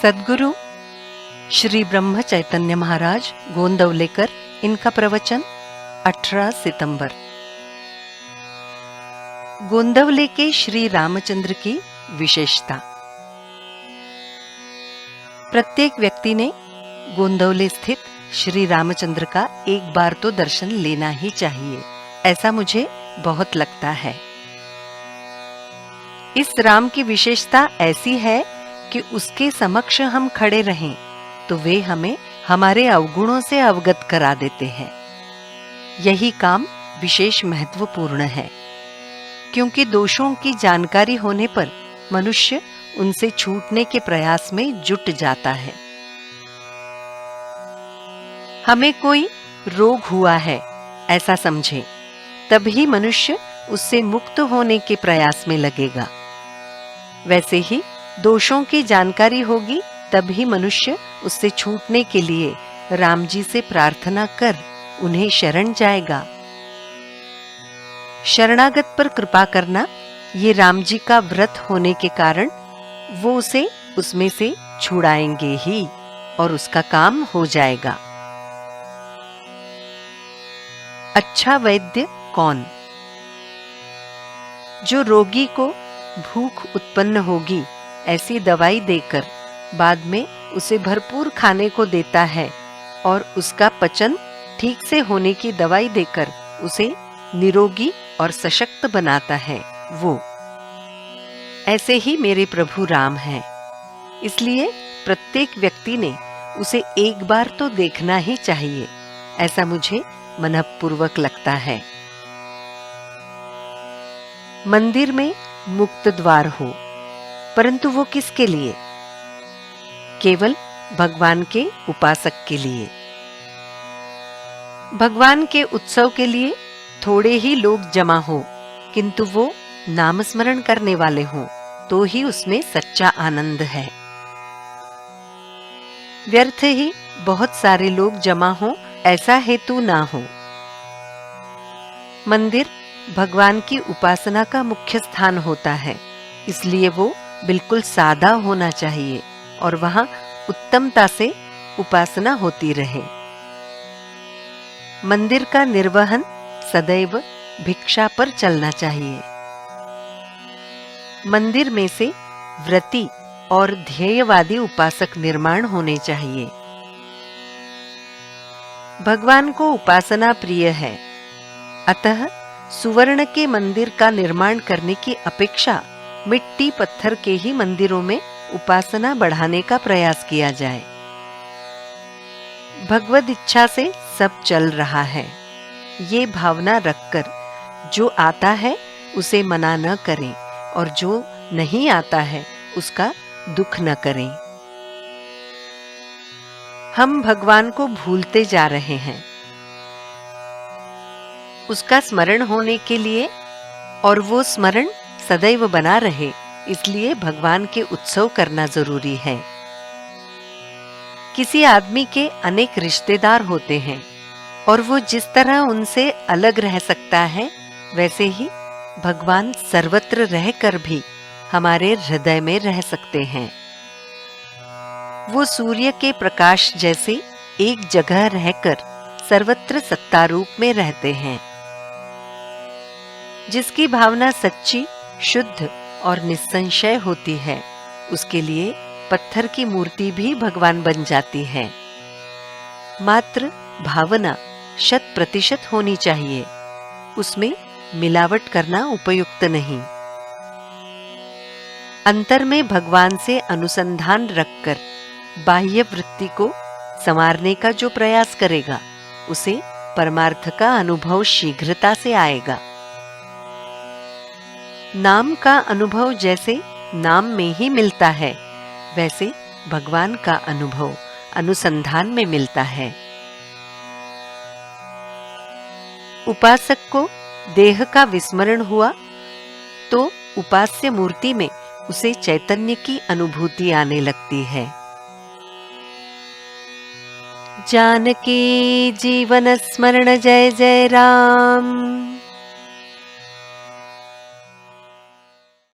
सद्गुरु श्री ब्रह्म चैतन्य महाराज गोंदवलेकर, इनका प्रवचन 18 सितंबर। गोंदवले के श्री रामचंद्र की विशेषता। प्रत्येक व्यक्ति ने गोंदवले स्थित श्री रामचंद्र का एक बार तो दर्शन लेना ही चाहिए, ऐसा मुझे बहुत लगता है। इस राम की विशेषता ऐसी है कि उसके समक्ष हम खड़े रहें तो वे हमें हमारे अवगुणों से अवगत करा देते हैं। यही काम विशेष महत्वपूर्ण है, क्योंकि दोषों की जानकारी होने पर मनुष्य उनसे छूटने के प्रयास में जुट जाता है। हमें कोई रोग हुआ है ऐसा समझें, तभी मनुष्य उससे मुक्त होने के प्रयास में लगेगा। वैसे ही दोषों की जानकारी होगी तभी मनुष्य उससे छूटने के लिए राम जी से प्रार्थना कर उन्हें शरण जाएगा। शरणागत पर कृपा करना ये राम जी का व्रत होने के कारण वो उसे उसमें से छुड़ाएंगे ही और उसका काम हो जाएगा। अच्छा वैद्य कौन? जो रोगी को भूख उत्पन्न होगी ऐसी दवाई देकर बाद में उसे भरपूर खाने को देता है और उसका पचन ठीक से होने की दवाई देकर उसे निरोगी और सशक्त बनाता है, वो ऐसे ही मेरे प्रभु राम हैं। इसलिए प्रत्येक व्यक्ति ने उसे एक बार तो देखना ही चाहिए, ऐसा मुझे मनःपूर्वक लगता है। मंदिर में मुक्त द्वार हो, परंतु वो किसके लिए? केवल भगवान के उपासक के लिए। भगवान के उत्सव के लिए थोड़े ही लोग जमा हो, किंतु वो नाम स्मरण करने वाले हों तो ही उसमें सच्चा आनंद है। व्यर्थ ही बहुत सारे लोग जमा हो ऐसा हेतु ना हो। मंदिर भगवान की उपासना का मुख्य स्थान होता है, इसलिए वो बिल्कुल सादा होना चाहिए और वहां उत्तमता से उपासना होती रहे। मंदिर का निर्वहन सदैव भिक्षा पर चलना चाहिए। मंदिर में से व्रती और ध्येयवादी उपासक निर्माण होने चाहिए। भगवान को उपासना प्रिय है, अतः सुवर्ण के मंदिर का निर्माण करने की अपेक्षा मिट्टी पत्थर के ही मंदिरों में उपासना बढ़ाने का प्रयास किया जाए। भगवद इच्छा से सब चल रहा है, ये भावना रखकर जो आता है उसे मना न करें और जो नहीं आता है उसका दुख न करें। हम भगवान को भूलते जा रहे हैं। उसका स्मरण होने के लिए और वो स्मरण सदैव बना रहे, इसलिए भगवान के उत्सव करना जरूरी है। किसी आदमी के अनेक रिश्तेदार होते हैं और वो जिस तरह उनसे अलग रह सकता है, वैसे ही भगवान सर्वत्र रहकर भी हमारे हृदय में रह सकते हैं। वो सूर्य के प्रकाश जैसे एक जगह रहकर सर्वत्र सत्तारूप में रहते हैं। जिसकी भावना सच्ची, शुद्ध और निस्संशय होती है, उसके लिए पत्थर की मूर्ति भी भगवान बन जाती है। मात्र भावना 100% होनी चाहिए, उसमें मिलावट करना उपयुक्त नहीं। अंतर में भगवान से अनुसंधान रखकर बाह्य वृत्ति को संवारने का जो प्रयास करेगा, उसे परमार्थ का अनुभव शीघ्रता से आएगा। नाम का अनुभव जैसे नाम में ही मिलता है, वैसे भगवान का अनुभव अनुसंधान में मिलता है। उपासक को देह का विस्मरण हुआ तो उपास्य मूर्ति में उसे चैतन्य की अनुभूति आने लगती है। जानकी जीवन स्मरण जय जय राम।